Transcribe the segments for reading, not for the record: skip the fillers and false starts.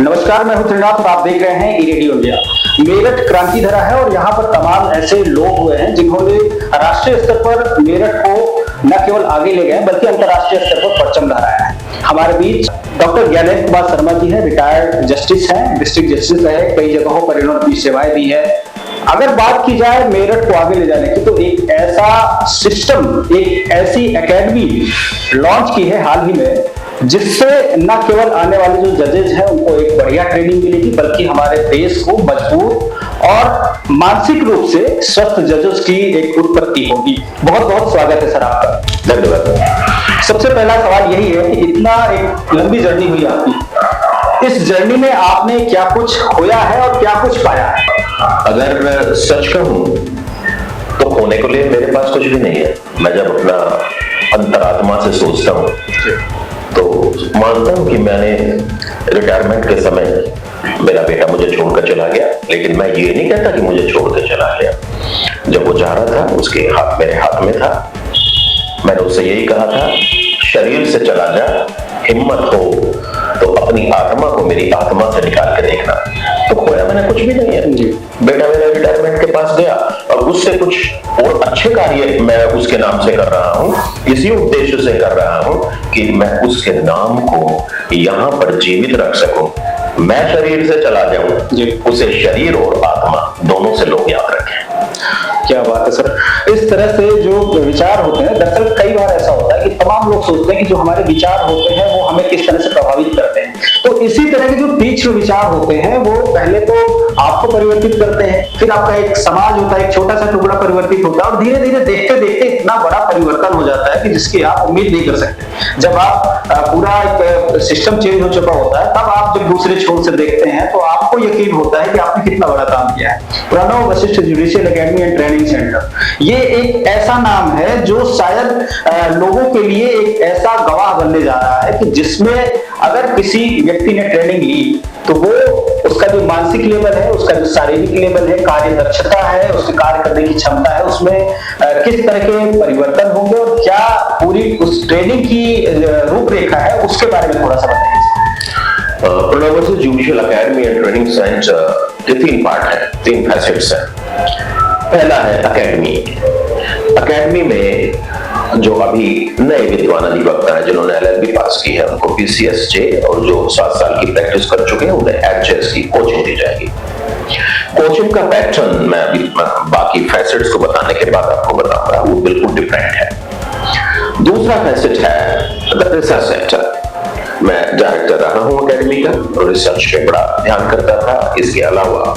नमस्कार, मैं हूं त्रिनाथ और आप देख रहे हैं ई-रेडियो इंडिया। मेरठ क्रांति धरा है और यहाँ पर तमाम ऐसे लोग हुए हैं जिन्होंने राष्ट्रीय स्तर पर मेरठ को न केवल आगे ले गए बल्कि अंतर्राष्ट्रीय स्तर पर परचम लहराया है। हमारे बीच डॉक्टर ज्ञानेंद्र कुमार शर्मा जी हैं, रिटायर्ड जस्टिस हैं, डिस्ट्रिक्ट जस्टिस रहे, कई जगहों पर इन्होंने अपनी सेवाएं दी है। अगर बात की जाए मेरठ को आगे ले जाने की तो एक ऐसा सिस्टम, एक ऐसी एकेडमी लॉन्च की है हाल ही में जिससे न केवल आने वाले जो जजेज हैं उनको एक बढ़िया ट्रेनिंग मिलेगी बल्कि हमारे देश को मजबूत और मानसिक रूप से स्वस्थ जजेस की एक उत्पत्ति होगी। बहुत बहुत स्वागत है सर आपका। धन्यवाद। सबसे पहला सवाल यही है कि इतना एक लंबी जर्नी हुई आपकी, इस जर्नी में आपने क्या कुछ खोया है और क्या कुछ पाया है? अगर सच कहूं तो खोने को लिए मेरे पास कुछ भी नहीं है। मैं जब अपना अंतरात्मा से सोचता हूं तो मानता हूं कि मैंने रिटायरमेंट के समय मेरा बेटा मुझे छोड़कर चला गया, लेकिन मैं ये नहीं कहता कि मुझे छोड़कर चला गया। जब वो जा रहा था उसके हाथ मेरे हाथ में था। मैंने उससे यही कहा था, शरीर से चला जा, हिम्मत हो तो अपनी आत्मा को मेरी आत्मा से निकाल के देखना। तो खोया मैंने कुछ भी नहीं है। बेटा मेरा रिटायरमेंट के पास गया और उससे कुछ और अच्छे कार्य मैं उसके नाम से कर रहा हूँ, इसी उद्देश्य से कर रहा हूँ कि मैं उसके नाम को यहाँ पर जीवित रख सकूं। मैं शरीर से चला जाऊं, उसे शरीर और आत्मा दोनों से लोग याद रखें। क्या बात है सर। इस तरह से जो विचार होते हैं, दरअसल कई बार ऐसा होता है कि तमाम लोग सोचते हैं कि जो हमारे विचार होते हैं वो हमें किस तरह से प्रभावित करते हैं। तो इसी तरह के जो तीक्ष्ण विचार होते हैं वो पहले तो आपको परिवर्तित करते हैं, फिर आपका एक समाज होता है, एक छोटा सा टुकड़ा परिवर्तित होता है और धीरे धीरे देखते देखते इतना बड़ा परिवर्तन हो जाता है कि जिसकी आप उम्मीद नहीं कर सकते। जब आप पूरा एक सिस्टम चेंज हो चुका होता है तब आप जब दूसरे छोर से देखते हैं तो आपको यकीन होता है कि आपने कितना बड़ा काम किया है। Pranav Vashishth judicial academy and training centre, ये एक ऐसा नाम है जो शायद लोगों के लिए एक ऐसा गवाह बनने जा रहा है कि जिसमें अगर किसी व्यक्ति ने ट्रेनिंग ली तो वो उसका जो मानसिक लेवल है, उसका जो शारीरिक लेवल है, कार्य दक्षता है, उसके कार्य करने की क्षमता है, उसमें किस तरह के परिवर्तन होंगे और क्या पूरी उस ट्रेनिंग की रूपरेखा है, उसके बारे में थोड़ा सा बताइए। Pranav Vashishth judicial academy and training centre के 3 पार्ट है, 3 फैसेट्स हैं। पहला है एकेडमी। एकेडमी में जो अभी नए विद्वान अधिवक्ता हैं जिन्होंने LLB पास की है उनको PCSJ और जो 7 साल की प्रैक्टिस कर चुके हैं उन्हें HJS की कोचिंग दी जाएगी। कोचिंग का पैटर्न मैं अभी बाकी फैसेट्स को बताने के बाद आपको बताऊंगा, वो बिल्कुल डिफरेंट है। दूसरा फैसेट है द रिसर्च सेक्टर। मैं डायरेक्टर रहा हूं एकेडमी का और रिसर्च पे बड़ा ध्यान करता था। इसके अलावा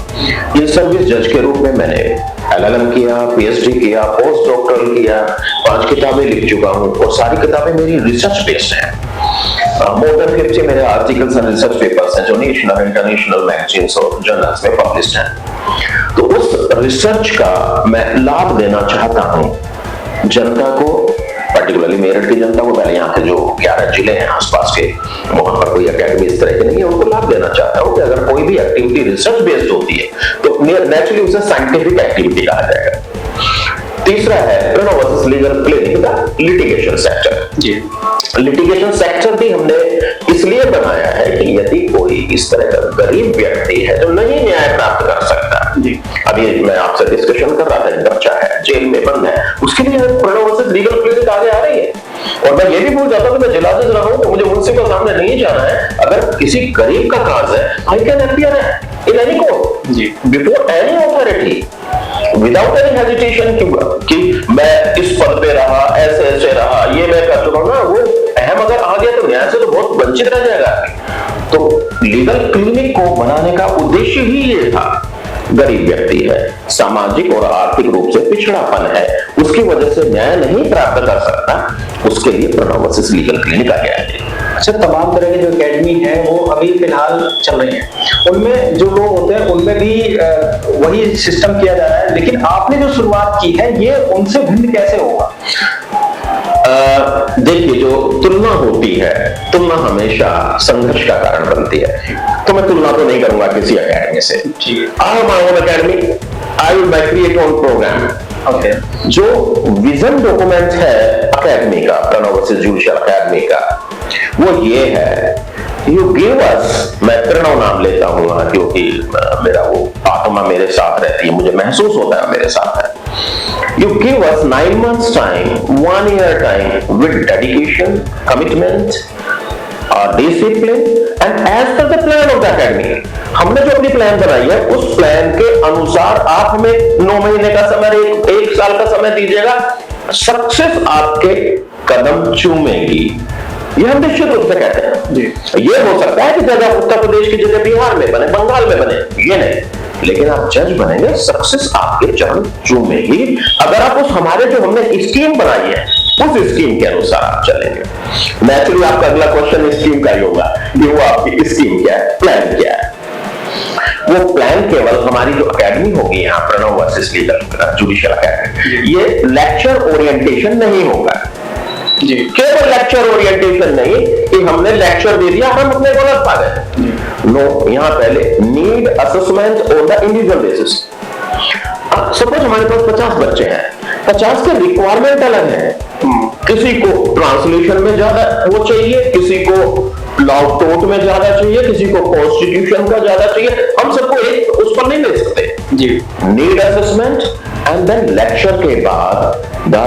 ये सर्विस जज के रूप में मैंने LLM किया, PhD किया, पोस्ट डॉक्टरल किया, 5 किताबें लिख चुका हूं और सारी किताबें मेरी रिसर्च बेस्ड हैं। मोर देन 50 मेरे आर्टिकल्स एंड रिसर्च पेपर्स हैं जो नेशनल इंटरनेशनल मैगजीन्स और जर्नल्स में पब्लिश्ड हैं। तो उस रिसर्च का मैं लाभ देना चाहता हूं जनता को, पर्टिकुलरली मेरठ की जनता को। पहले यहाँ के जो 11 जिले हैं आसपास के, वहां पर कोई एकेडमी इस तरह की नहीं है, उनको लाभ देना चाहता हूँ कि अगर कोई भी एक्टिविटी रिसर्च बेस्ड होती है तो नेचुरली उसे साइंटिफिक एक्टिविटी कहा जाएगा। तीसरा है प्रणव वशिष्ठ लीगल क्लिनिक का लिटिगेशन सेक्टर। जी, लिटिगेशन सेक्टर भी हमने इसलिए बनाया है कि यदि कोई इस तरह का गरीब व्यक्ति है जो नहीं न्याय प्राप्त कर सकता, जी अभी मैं आपसे डिस्कशन कर रहा था, बच्चा है जेल में बंद है, उसके लिए प्रणव वशिष्ठ लीगल क्लिनिक आगे आ रही है। और मैं ये भी भूल जाता हूं कि मैं जिला जज रहा हूं तो मुझे मुंसिपल सामने नहीं जाना है। अगर किसी गरीब का काज है, I can appear in any court जी before any authority without any hesitation कि मैं इस पद पे रहा, ऐसे रहा, ये मैं कर चुका हूं ना, वो अहम अगर आ गया तो न्याय से तो बहुत वंचित रह जाएगा। तो लीगल क्लिनिक को बनाने का उद्देश्य ही ये था। गरीब व्यक्ति है, सामाजिक और आर्थिक रूप से पिछड़ापन है, उसकी वजह से न्याय नहीं प्राप्त कर सकता, उसके लिए प्रणव वशिष्ठ लीगल क्लिनिक आ गया है। अच्छा, तमाम तरह की जो एकेडमी है वो अभी फिलहाल चल रही है, उनमें जो लोग होते हैं उनमें भी वही सिस्टम किया जा रहा है, लेकिन आपने जो शुरुआत की है ये उनसे भिन्न कैसे होगा? देखिए, जो तुलना होती है, तुलना हमेशा संघर्ष का कारण बनती है। तो मैं तुलना तो नहीं करूंगा किसी एकेडमी से। I am my own academy, I will create own programme. Okay, जो विजन डॉक्यूमेंट है एकेडमी का, प्रणव वशिष्ठ जुडिशियल एकेडमी का, वो ये है यू गिव अस, मैं प्रणव नाम लेता हूं क्योंकि मेरा वो आत्मा मेरे साथ रहती है, मुझे महसूस होता है मेरे साथ है। You give us 9 months time, 1 year time with dedication, commitment और discipline and as per the plan of the academy. हमने जो अपनी प्लान बनाई है उस प्लान के अनुसार आप हमें 9 महीने का समय, एक साल का समय दीजिएगा, सक्सेस आपके कदम चूमेगी। ये हम निश्चित रूप से कहते हैं जी। ये हो सकता है कि जगह उत्तर प्रदेश की जगह बिहार में बने, बंगाल में बने, ये नहीं, लेकिन आप जज बनेंगे, सक्सेस आपके चरण चूमेगी अगर आप उस हमारे जो हमने स्कीम बनाई है उस स्कीम के अनुसार आप चलेंगे। नेचुरली आपका अगला क्वेश्चन स्कीम का ही होगा कि वो आपकी स्कीम क्या है, प्लान क्या है। वो प्लान केवल हमारी जो एकेडमी होगी यहाँ Pranav versus legal judicial academy, ये लेक्चर ओरिएंटेशन नहीं होगा जी। केवल लेक्चर ओरिएंटेशन नहीं कि हमने लेक्चर दे दिया हम अपने गलत पा गए, नो, यहाँ पहले need assessment on the individual basis. Suppose हमारे पास 50 बच्चे हैं, 50 के रिक्वायरमेंट अलग है, किसी को ट्रांसलेशन में ज्यादा वो चाहिए, किसी को लॉ टोट में ज्यादा चाहिए, किसी को कॉन्स्टिट्यूशन का ज्यादा चाहिए, हम सबको एक उस पर नहीं ले सकते जी। Need assessment and then lecture के बाद the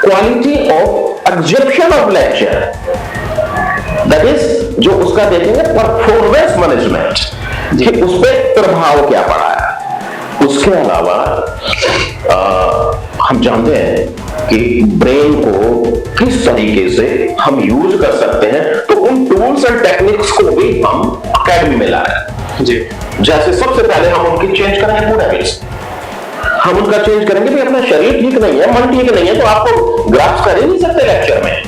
quality of execution of lecture, that is जो उसका देखेंगे परफॉर्मेंस मैनेजमेंट कि उस पर प्रभाव क्या पड़ा है। उसके अलावा हम जानते हैं कि ब्रेन को किस तरीके से हम यूज कर सकते हैं, तो उन टूल्स एंड टेक्निक्स को भी हम एकेडमी में ला रहे हैं जी। जैसे सबसे पहले हम उनकी चेंज करेंगे फूड हैबिट्स, हम उनका चेंज करेंगे कि अपना शरीर ठीक नहीं है, मन ठीक नहीं है, तो आपको ग्रास्प कर ही नहीं सकते लेक्चर में,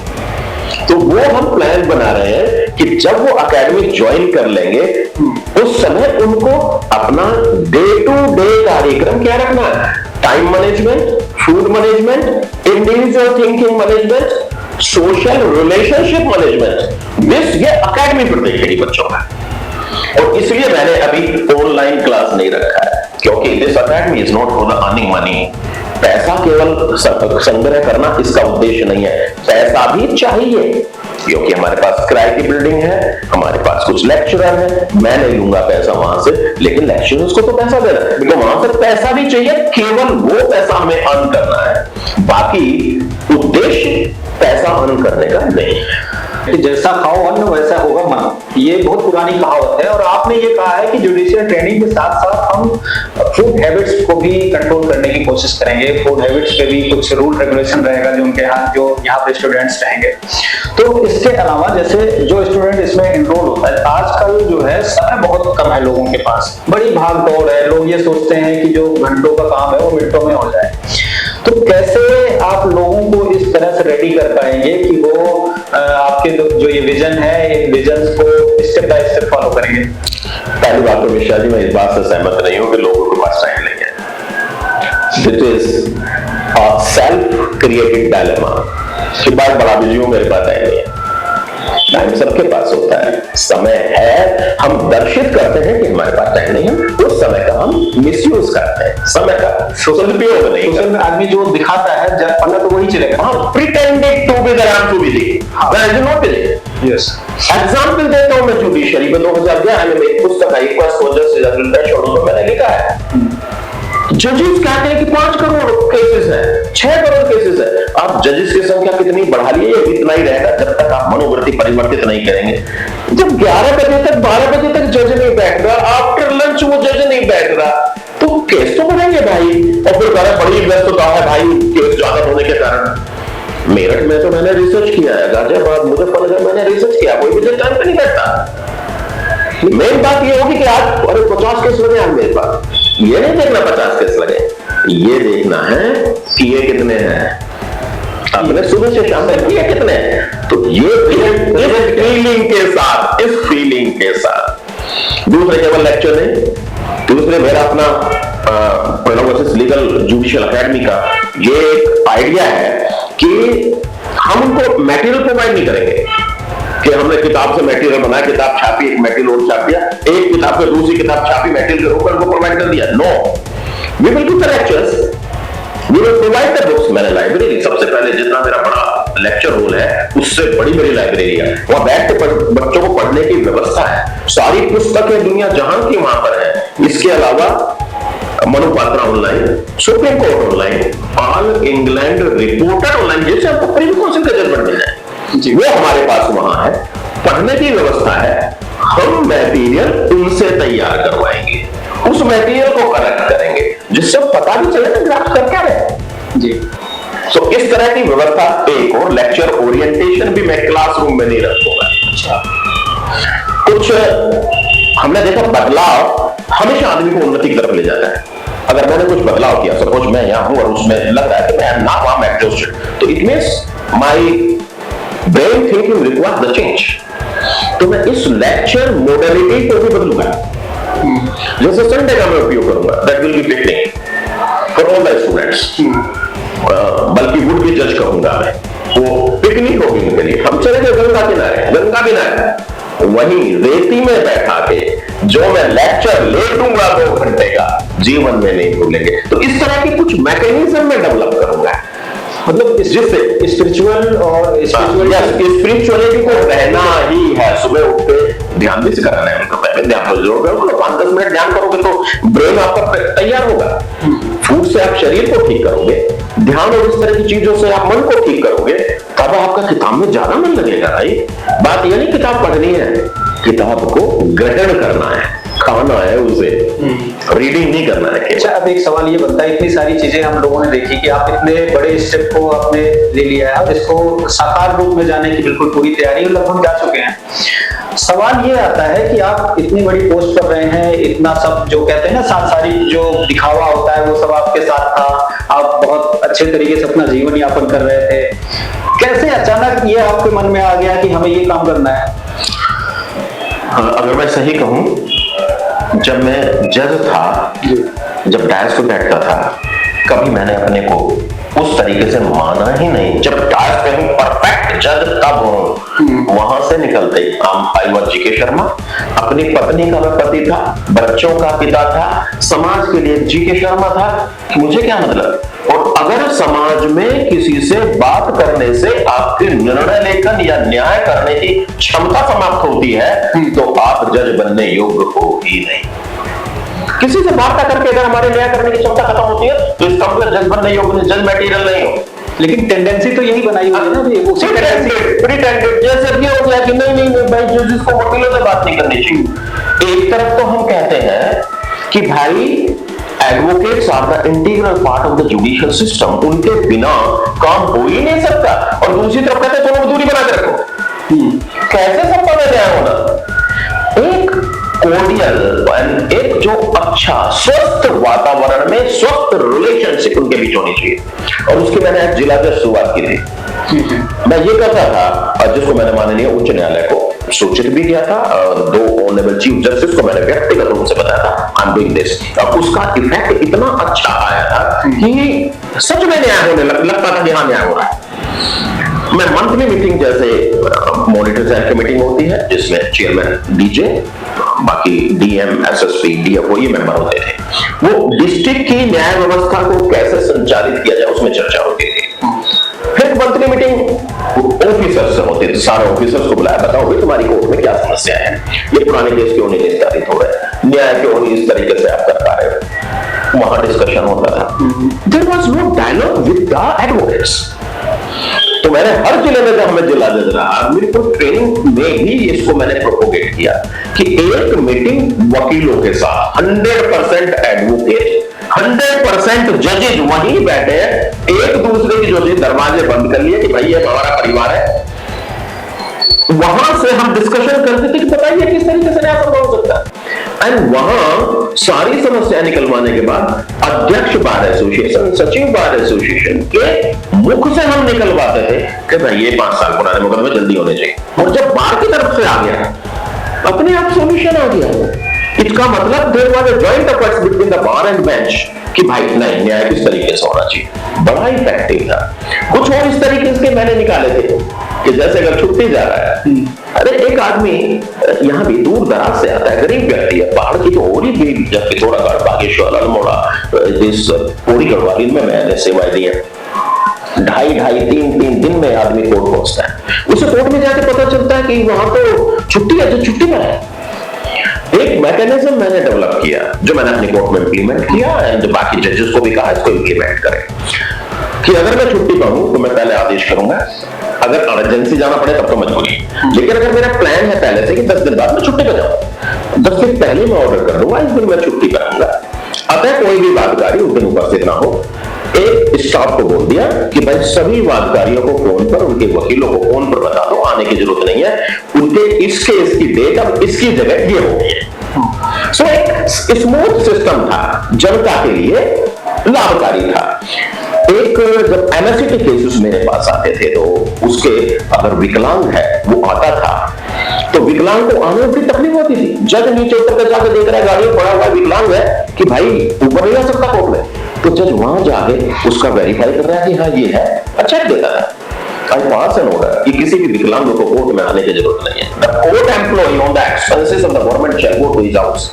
तो वो हम प्लान बना रहे हैं कि जब वो एकेडमी ज्वाइन कर लेंगे उस समय उनको अपना डे टू डे कार्यक्रम क्या रखना है, time management, food management, individual thinking management, social relationship management, this ये एकेडमी पर देखेगी बच्चों का। और इसलिए मैंने अभी ऑनलाइन क्लास नहीं रखा है क्योंकि this academy is not for the earning money. पैसा केवल संग्रह करना इसका उद्देश्य नहीं है, पैसा भी चाहिए क्योंकि हमारे पास किराए की बिल्डिंग है, हमारे पास कुछ लेक्चरर है, मैं नहीं लूंगा पैसा वहां से, लेकिन लेक्चरर्स को तो पैसा देना है, तो वहां से पैसा भी चाहिए, केवल वो पैसा हमें अर्न करना है, बाकी उद्देश्य पैसा अर्न करने का नहीं है। जैसा खाओ अन्न वैसा होगा मन, ये बहुत पुरानी कहावत है। और आपने ये कहा है कि जुडिशियल ट्रेनिंग के साथ साथ हम फूड हैबिट्स को भी कंट्रोल करने की कोशिश करेंगे, फूड हैबिट्स पे भी कुछ रूल रेगुलेशन रहेगा जो उनके यहाँ जो यहाँ पे स्टूडेंट्स रहेंगे। तो इसके अलावा जैसे जो स्टूडेंट इसमें एनरोल होता है, आजकल जो है समय बहुत कम है लोगों के पास, बड़ी भाग दौड़ है, लोग ये सोचते हैं कि जो घंटों का काम है वो मिनटों में हो जाए, तो कैसे आप लोगों को इस तरह से रेडी कर पाएंगे कि वो आपके जो ये विजन है, ये विजन को स्टेप बाय स्टेप फॉलो करेंगे? पहली बात तो मिश्रा जी, मैं इस बात से सहमत नहीं हूं कि लोगों के पास टाइम नहीं है। This is a self created dilemma कि बात बड़ा बिजी हूं, मेरे पास टाइम नहीं है। टाइम सबके पास होता है, समय है, हम दर्शित करते हैं कि हमारे पास टाइम नहीं है, उस समय का हम मिसयूज करते हैं, समय का सदुपयोग नहीं। सोशल में आदमी जो दिखाता है जब पन्ना तो वही चलेगा, हाँ, pretended to be there, to be there, where is not there. Yes, example देता हूं मैं जुडिशरी में 2011 में एक पुस्तक आई, फर्स्ट फॉर जस्टिस, और मैंने लिखा है जजेस कहते हैं कि 5 करोड़ केसेस हैं, 6 करोड़ केसेस है, आप जजेस की संख्या कितनी बढ़ा लिए, इतना ही रहेगा जब तक आप मनोवृत्ति परिवर्तित नहीं करेंगे। जब 11 बजे तक 12 बजे तक जज नहीं बैठ रहा, आफ्टर लंच वो जज नहीं बैठ रहा, तो केस तो बढ़ेंगे भाई। और फिर बड़ी व्यस्तता है भाई केस ज्यादा होने के कारण। मेरठ में तो मैंने रिसर्च किया है, गाजियाबाद, मुजफ्फरनगर मैंने रिसर्च किया, कोई भी टाइम पे नहीं बैठता। मेन बात ये होगी कि आज 50 केस लगे आज मेरे पास, ये नहीं देखना 50 केस लगे, ये देखना है कि ये कितने हैं, आपने सुबह से शाम तक किए कितने हैं, तो ये इस फीलिंग के साथ, इस फीलिंग के साथ। दूसरे केवल लेक्चर नहीं, दूसरे मेरा अपना Pranav versus legal judicial academy का ये एक आइडिया है कि हम उनको मटेरियल प्रोवाइड नहीं करेंगे कि हमने किताब से मटेरियल बनाया, किताब छापी, एक मटेरियल और छाप दिया, एक किताब से दूसरी किताब छापी, मटेरियल के ऊपर को प्रोवाइड कर दिया। No, we will give the lectures we will provide the books. मैंने लाइब्रेरी सबसे पहले जितना मेरा बड़ा लेक्चर हॉल है उससे बड़ी बड़ी लाइब्रेरी है, वहां बैठ के बच्चों को पढ़ने की व्यवस्था है, सारी पुस्तकें दुनिया जहां की वहां पर है। इसके अलावा Manupatra online, supreme court online, all England reporter online, जैसे आपको प्रीवी काउंसिल का जजमेंट मिल जाए वो हमारे पास वहां है, पढ़ने की व्यवस्था है। हम मटेरियल उनसे तैयार करवाएंगे, उस मटेरियल को करेक्ट करेंगे जिससे पता भी चले ना ग्राफ कर क्या रहे जी। सो इस तरह की व्यवस्था। एक और लेक्चर ओरिएंटेशन भी मैं क्लासरूम में नहीं रखूंगा। अच्छा, कुछ हमने देखा बदलाव हमेशा आदमी को उन्नति की तरफ ले जाता है। अगर मैंने कुछ बदलाव किया, सपोज मैं यहां हूं और उसमें लग रहा है कि मैं ना वहां एडजस्टेड, तो it means my brain thinking requires the change. तो मैं इस लेक्चर मोडालिटी को भी बदलूंगा। जैसे संडे का मैं उपयोग करूंगा, that will be picnic for all the students, बल्कि वुड भी जज कहूंगा मैं, वो पिकनिक होगी उनके लिए। हम चले गए गंगा किनारे, वहीं रेती में बैठा के जो मैं लेक्चर ले दूंगा 2 घंटे का, जीवन में नहीं भूलेंगे। तो इस तरह की कुछ मैकेनिज्म में डेवलप करूंगा, मतलब जिससे स्पिरिचुअल और स्पिरिचुअलिटी को रहना ही है। सुबह उठ के ध्यान भी करना है उनको, पहले ध्यान को जरूर करो, 5-10 मिनट ध्यान करोगे तो ब्रेन आपका तैयार होगा। फूड से आप शरीर को ठीक करोगे, ध्यान और इस तरह की चीजों से आप मन को ठीक करोगे, तब आपका किताब में ज्यादा मन लगेगा भाई। बात यह नहीं किताब पढ़नी है, किताब को ग्रहण करना है, खाना है उसे, रीडिंग नहीं करना है। अच्छा, अब एक सवाल ये बनता है, इतनी सारी चीजें हम लोगों ने देखी कि आप इतने बड़े स्टेप को आपने ले लिया है, अब इसको साकार रूप में जाने की बिल्कुल पूरी तैयारी लगभग जा चुके हैं। सवाल ये आता है कि आप इतनी बड़ी पोस्ट पर रहे हैं, इतना सब जो कहते हैं ना सांसारिक जो दिखावा होता है वो सब आपके साथ था, आप बहुत अच्छे तरीके से अपना जीवन यापन कर रहे थे, कैसे अचानक ये आपके मन में आ गया कि हमें ये काम करना है? अगर मैं सही कहूं, जब मैं जज था, जब डायस पे बैठता था, कभी मैंने अपने को उस तरीके से माना ही नहीं। जब डायस पे हूं परफेक्ट जज तब हूं, वहां से निकलते ही आई वाज जीके शर्मा, अपनी पत्नी का मैं पति था, बच्चों का पिता था, समाज के लिए जीके शर्मा था। मुझे क्या मतलब? और अगर समाज में किसी से बात करने से आपके निर्णय लेखन या न्याय करने की क्षमता समाप्त होती है तो आप जज बनने योग्य हो ही नहीं। किसी से वार्ता करके अगर हमारे न्याय करने की क्षमता खत्म होती है तो इसका मतलब जज बनने योग्य नहीं, जज मटेरियल नहीं हो। लेकिन टेंडेंसी तो यही बनाई हुई है ना, जैसे अभी हो गया कि नहीं भाई जजेस को वकीलों से बात नहीं करनी चाहिए। एक तरफ तो हम कहते हैं कि भाई advocates are the integral part of the judicial system, उनके बिना काम हो ही नहीं सकता, और दूसरी तरफ कहते हैं दोनों दूरी बना के रखो। कैसे संभव है न्याय होना? एक कोर्डियल, एक जो अच्छा स्वस्थ वातावरण में स्वस्थ रिलेशनशिप उनके बीच होनी चाहिए, और उसकी मैंने जिला जज शुरुआत की थी। मैं ये कहता था, और जिसको मैंने माननीय उच्च न्यायालय को सूचित भी किया था, 2 ऑनरेबल चीफ जस्टिस को मैंने व्यक्तिगत रूप से बताया था आई एम डूइंग दिस, और उसका इफेक्ट इतना अच्छा आया था कि सच में न्याय होने लगता था कि हाँ न्याय हो रहा है। मैं मंथली मीटिंग, जैसे मॉनिटर सेल की मीटिंग होती है जिसमें चेयरमैन डीजे, बाकी डीएम, एसएसपी, डीएफओ ये मेंबर होते थे, वो डिस्ट्रिक्ट की न्याय व्यवस्था को कैसे संचालित किया जाए उसमें चर्चा होती थी। फिर मंथली मीटिंग ऑफिसर्स से होती थी, सारे ऑफिसर्स को बुलाया, बताओ भाई तुम्हारी कोर्ट में क्या समस्या है, ये पुराने केस क्यों नहीं निस्तारित हो रहे, न्याय क्यों नहीं इस तरीके से आप कर पा रहे हो। वहां डिस्कशन होता था। There was no dialogue with the advocates. तो मैंने हर जिले में जब हमें जिला जज रहा, मेरी तो ट्रेनिंग में भी इसको मैंने प्रोपोगेट किया कि एक मीटिंग वकीलों के साथ 100% एडवोकेट, 100% जजेज वहीं बैठे हैं, एक दूसरे की जो दरवाजे बंद कर लिए कि भाई ये हमारा परिवार है। वहां से हम डिस्कशन करते थे कि बताइए किस तरीके से न्याय संभव हो सकता है। एंड वहां सारी समस्या निकलवाने के बाद अध्यक्ष बार एसोसिएशन, सचिव बार एसोसिएशन के मुख से हम निकलवाते थे कि भाई ये 5 साल पुराने मुकदमे जल्दी होने चाहिए, और जब बार की तरफ से आ गया अपने आप सॉल्यूशन आ गया। इसका मतलब there was a joint efforts between the bar and bench कि भाई नहीं न्याय किस तरीके से होना चाहिए। बड़ा इफेक्टिव था। कुछ और इस तरीके के मैंने निकाले थे कि जैसे अगर छुट्टी जा रहा है, अरे एक आदमी यहाँ भी दूर दराज से आता है, गरीब व्यक्ति है, पहाड़ की तो और ही भी पिथौरागढ़, बागेश्वर, अल्मोड़ा, इस पूरी गढ़वाल में मैंने सेवाएं दी है। 2.5-3 दिन में आदमी कोर्ट पहुंचता है। उसे कोर्ट में जाके पता चलता है कि वहां तो छुट्टी है, तो छुट्टी में है। एक मैकेनिज्म मैंने डेवलप किया जो मैंने अपनी कोर्ट में इंप्लीमेंट किया, एंड बाकी जजेस को भी कहा इसको इंप्लीमेंट करें कि अगर मैं छुट्टी पर हूं तो मैं पहले आदेश करूंगा, अगर इमरजेंसी जाना पड़े तब तो मजबूरी, लेकिन अगर मेरा प्लान है पहले से कि 10 दिन बाद मैं छुट्टी पर जाऊंगा, 10 दिन पहले मैं ऑर्डर कर दूंगा, इस दिन मैं छुट्टी पर रहूंगा। अतः कोई भी वादकारी उस दिन उपस्थित ना हो। एक स्टाफ को बोल दिया कि भाई सभी वादकारियों को फोन पर, उनके वकीलों को फोन पर बता दो, आने की जरूरत नहीं है, उनके इस केस की डेट अब इसकी जगह ये होगी है। सो एक स्मूथ सिस्टम था, जनता के लिए लाभकारी था। एक जब एमएससीटी केसेस मेरे पास आते थे तो उसके अगर विकलांग है वो आता था तो विकलांग को आने में तकलीफ होती थी। जज नीचे उतर कर जाकर देख रहा है गाड़ी में पड़ा हुआ विकलांग है कि भाई ऊपर नहीं आ सकता कोर्ट में, तो जज वहां जाके उसका वेरीफाई कर रहा है कि हाँ ये है, अच्छा देता है। I pass an order कि किसी भी विकलांग को कोर्ट में आने की जरूरत नहीं है। The court employee on the expenses of the government shall go to his house।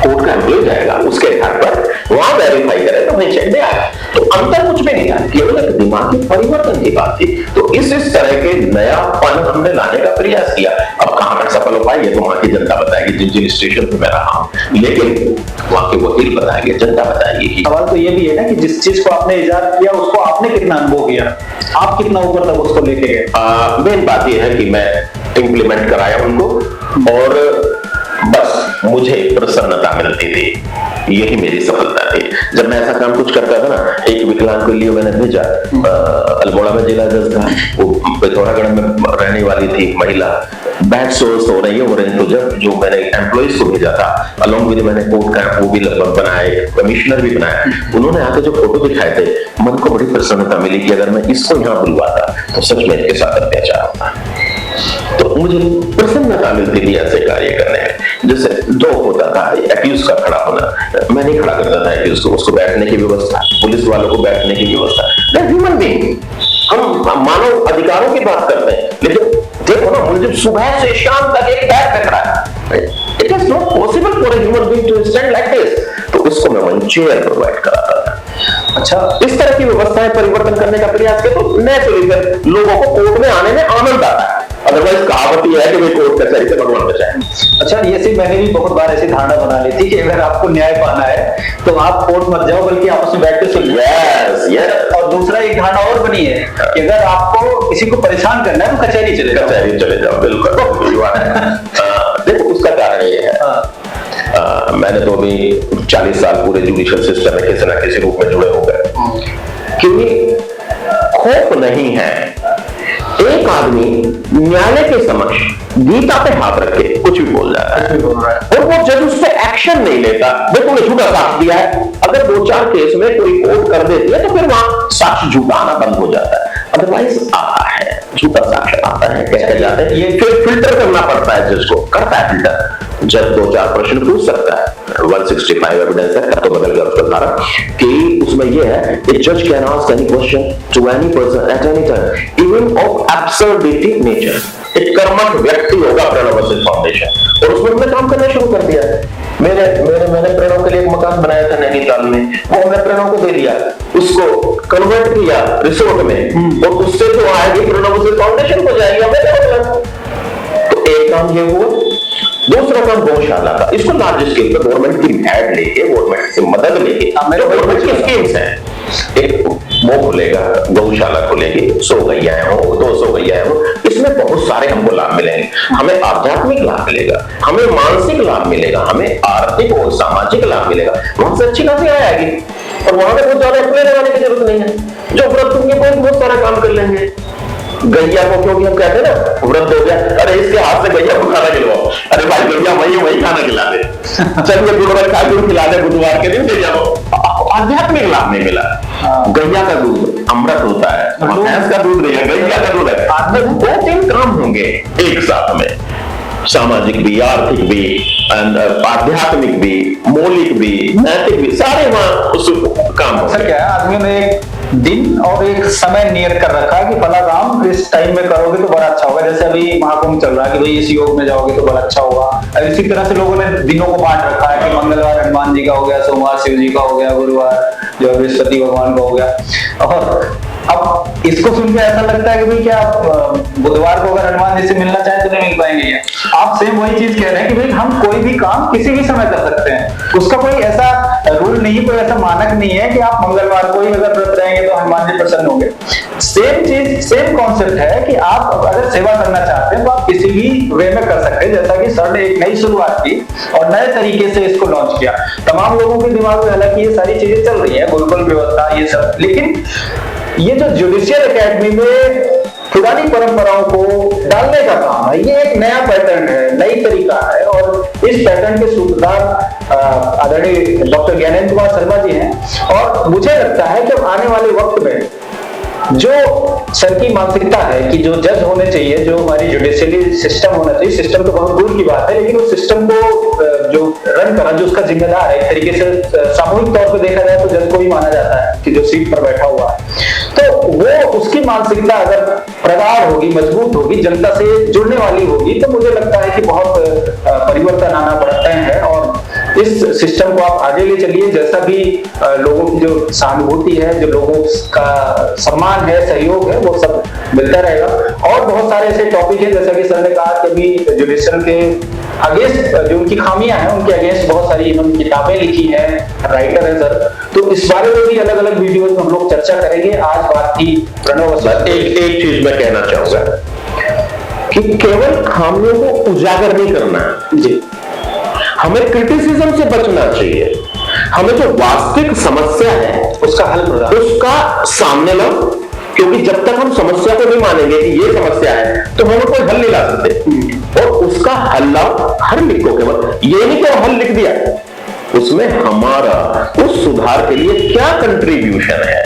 Court का एम्प्लॉय जाएगा उसके घर पर, वहां वेरीफाई करेगा, वहीं चेक दे आएगा। तो अंतर कुछ भी नहीं था, केवल एक दिमागी परिवर्तन की बात थी। तो इस तरह के नयापन हमने लाने का प्रयास किया। अब कहां तक सफल हो पाए ये तो वहां की जनता बताएगी, जिन जिन स्टेशन पे मैं रहा हूं, लेकिन वहां के वकील बताएंगे, जनता बताएगी। सवाल तो ये भी है ना कि जिस चीज को आपने इजाद किया उसको आपने कितना अनुभव किया, आप कितना ऊपर तक उसको लेके गए। मेन बात यह है कि मैं इंप्लीमेंट कराया उनको और बस मुझे प्रसन्नता मिलती थी, यही मेरी सफलता थी। जब मैं ऐसा काम कुछ करता था ना, एक विकलांग के लिए मैंने भेजा, अल्मोड़ा में जिला जज था, वो पिथौरागढ़ में रहने वाली थी महिला, बैड सोर्स हो रही है, तो जब जो मैंने एम्प्लॉइज को भेजा था अलॉन्ग विद, मैंने कोर्ट का वो भी लगभग बनाए, कमिश्नर भी बनाया, उन्होंने आके जो फोटो दिखाए थे मन को बड़ी प्रसन्नता मिली कि अगर मैं इसको यहाँ बुलवाता तो सच में इनके साथ अत्याचार होता। तो मुझे प्रसन्नता मिलती थी ऐसे कार्य करने में। जैसे दो होता था एक्यूज का खड़ा होना, मैं नहीं खड़ा करता था एक्यूज को, उसको बैठने की व्यवस्था, पुलिस वालों को बैठने की व्यवस्था। ह्यूमन बीइंग, हम मानव अधिकारों की बात करते हैं, लेकिन देखो ना मुझे सुबह से शाम तक एक बैग पे खड़ा है, it is not possible for a human being to stand like this, तो उसको मैं वहीं चेयर प्रोवाइड कराता था। अच्छा, इस तरह की व्यवस्थाएं परिवर्तन करने का प्रयास किया तो नेचुरली लोगों को कोर्ट में आने में आनंद आता है। अदरवाइज कहावत यह है कि भाई कोर्ट कचहरी से भगवान बचाए। अच्छा, ये सिर्फ मैंने भी बहुत बार ऐसी धारणा बना ली थी कि अगर आपको न्याय पाना है तो आप कोर्ट मत जाओ बल्कि आपस में बैठ के सुन। yes. और दूसरा एक धारणा और बनी है कि अगर आपको किसी को परेशान करना है तो कचहरी चले जाओ। बिल्कुल देखो उसका कारण ये है, मैंने तो अभी 40 साल पूरे जुडिशियल सिस्टम में किसी न किसी रूप में जुड़े हो गए, क्योंकि खौफ नहीं है। एक आदमी न्यायालय के समक्ष गीता पे हाथ रख के कुछ भी बोल जाता है और वो जज उस पर एक्शन नहीं लेता, वो तूने झूठा साक्ष्य दिया है। अगर 2-4 केस में कोई कोर्ट कर देती है तो फिर वहां साक्ष्य झूठाना बंद हो जाता है। अदरवाइज आता है झूठा साक्ष्य आता है, कह जाते हैं, ये फिर फिल्टर करना पड़ता है, जिसको करता है फिल्टर। जब 2-4 प्रश्न पूछ सकता है, 165 एविडेंस है तो बदल गया उसका धारा कि उसमें ये है कि जज can ask any question to any person at any time even of absurdity nature. एक कर्मठ व्यक्ति होगा प्रणव वशिष्ठ फाउंडेशन, और उसमें हमने काम करना शुरू कर दिया। मैंने प्रणव के लिए एक मकान बनाया था नैनीताल में, वो हमने प्रणव को दे दिया, उसको कन्वर्ट किया रिसोर्ट में, और उससे जो आएगी प्रणव वशिष्ठ फाउंडेशन को जाएगी, हमें। तो एक काम ये हुआ। दूसरा काम गौशाला का, इसको लार्ज स्केल पर गवर्नमेंट की ऐड लेके, गवर्नमेंट से मदद लेके, गवर्नमेंट की स्कीम्स हैं, एक वो खुलेगा, गौशाला खुलेगी, 100 गैयाएं हो, 200 गैयाएं हो, इसमें बहुत सारे हमको लाभ मिलेंगे। हमें आध्यात्मिक लाभ मिलेगा, हमें मानसिक लाभ मिलेगा, हमें आर्थिक और सामाजिक लाभ मिलेगा, वहां से अच्छी खासी आय आएगी। और वहां पे बहुत ज्यादा एम्प्लॉय लगाने की जरूरत नहीं है, जो व्रत के बहुत सारा काम कर लेंगे। गैया को क्योंकि हम कहते हैं ना व्रत हो गया, अरे इसके हाथ से गैया को खाना खिलवाओ, अरे भाई गैया वही खाना खिला दे, चलिए गुरुवार खिला दे, बुधवार के दिन दे जाओ। आध्यात्मिक लाभ नहीं मिला। गैया का दूध अमृत होता है, भैंस का दूध नहीं है, गैया का दूध है। 2-3 काम होंगे एक साथ में, सामाजिक भी, आर्थिक भी, आध्यात्मिक भी, मौलिक भी, नैतिक भी, सारे वहां उस काम हो। सर क्या है, आदमी में दिन और एक समय नियत कर रखा है कि फला काम इस टाइम में करोगे तो बड़ा अच्छा होगा। जैसे अभी महाकुंभ चल रहा है कि भाई इस योग में जाओगे तो बड़ा अच्छा होगा। और इसी तरह से लोगों ने दिनों को बांट रखा है कि मंगलवार हनुमान जी का हो गया, सोमवार शिव जी का हो गया, गुरुवार जो बृहस्पति भगवान का हो गया। और अब इसको सुन के ऐसा लगता है कि भाई क्या बुधवार को अगर हनुमान जी से मिलना चाहे तो नहीं मिल पाएंगे क्या? आप सेम वही चीज कह रहे हैं कि भाई हम कोई भी काम किसी भी समय कर सकते हैं, उसका कोई ऐसा रूल नहीं, कोई ऐसा मानक नहीं है कि आप मंगलवार को ही अगर व्रत रहेंगे तो हनुमान जी प्रसन्न होंगे। सेम चीज, सेम कॉन्सेप्ट है कि आप अगर सेवा करना चाहते हैं तो आप किसी भी वे में कर सकते हैं। जैसा कि सर ने एक नई शुरुआत की और नए तरीके से इसको लॉन्च किया। तमाम लोगों के दिमाग में हालांकि ये सारी चीजें चल रही है, गुरुकुल व्यवस्था ये सब, लेकिन ये जो जुडिशियल एकेडमी में पुरानी परंपराओं को डालने का काम है, ये एक नया पैटर्न है, नई तरीका है। और इस पैटर्न के सूत्रधार आदरणीय डॉक्टर ज्ञानेंद्र कुमार शर्मा जी हैं। और मुझे लगता है कि आने वाले वक्त में जो सर की मानसिकता है कि जो जज होने चाहिए, जो हमारी जुडिशियली सिस्टम होना चाहिए, सिस्टम तो बहुत दूर की बात है, लेकिन उस सिस्टम को जो रन करना, जो उसका जिम्मेदार है, एक तरीके से सामूहिक तौर पे देखा जाए तो जज को ही माना जाता है कि जो सीट पर बैठा हुआ है। तो वो उसकी मानसिकता अगर प्रगाढ़ होगी, मजबूत होगी, जनता से जुड़ने वाली होगी, तो मुझे लगता है कि बहुत परिवर्तन आना पड़ता है। और इस सिस्टम को आप आगे ले चलिए। जैसा भी लोगों की जो सहानुभूति है, जो लोगों का सम्मान है, सहयोग है, वो सब मिलता रहेगा। और बहुत सारे ऐसे टॉपिक हैं, जैसा कि सर ने कहा कि अभी जुडिशियल के अगेंस्ट जो उनकी खामियां हैं, उनके अगेंस्ट बहुत सारी इन्होंने किताबें लिखी हैं, राइटर है सर, तो इस बारे में भी अलग अलग वीडियोस में हम लोग चर्चा करेंगे। आज बात थी प्रणव। एक चीज मैं कहना चाहूंगा कि केवल खामियों को उजागर नहीं करना है जी, हमें क्रिटिसिज्म से बचना चाहिए। हमें जो वास्तविक समस्या है उसका हल प्रदान, उसका सामने लाओ, क्योंकि जब तक हम समस्या को नहीं मानेंगे कि ये समस्या है तो हम कोई हल नहीं ला सकते। और उसका हल लाओ, हल लिखो। केवल ये नहीं कि हल लिख दिया, उसमें हमारा उस सुधार के लिए क्या कंट्रीब्यूशन है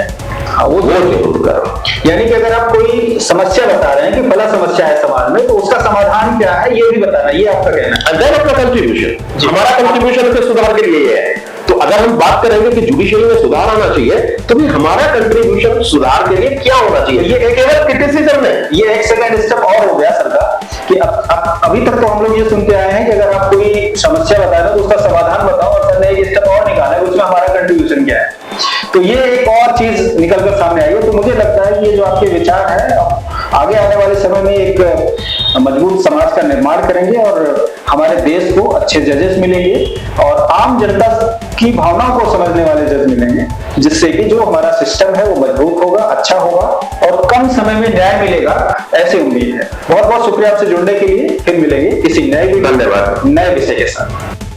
वो जरूर करो। यानी कि अगर आप कोई समस्या बता रहे हैं कि फला समस्या है समाज में, तो उसका समाधान क्या है ये भी बताना, ये आपका कहना है। अगर अपना कंट्रीब्यूशन, हमारा कंट्रीब्यूशन के सुधार के लिए है, तो अगर हम बात करेंगे कि जुडिशरी में सुधार आना चाहिए, तो भी हमारा कंट्रीब्यूशन सुधार के लिए क्या होना चाहिए? ये केवल क्रिटिसिज्म नहीं, ये एक सेकंड स्टेप और हो गया सर का कि अभी तक तो हम लोग ये सुनते आए हैं कि अगर आप कोई समस्या बता रहे हो तो उसका समाधान बताओ, और सर ने एक स्टेप और निकाला है, उसमें हमारा कंट्रीब्यूशन क्या है। तो ये एक और चीज निकल कर सामने आई है। तो मुझे लगता है कि ये जो आपके विचार है आगे आने वाले समय में एक मजबूत समाज का निर्माण करेंगे, और हमारे देश को अच्छे जजेस मिलेंगे और आम जनता की भावनाओं को समझने वाले जज मिलेंगे, जिससे कि जो हमारा सिस्टम है वो मजबूत होगा, अच्छा होगा और कम समय में न्याय मिलेगा, ऐसी उम्मीद है। बहुत बहुत शुक्रिया आपसे जुड़ने के लिए। फिर मिलेंगे किसी नए विषय के साथ।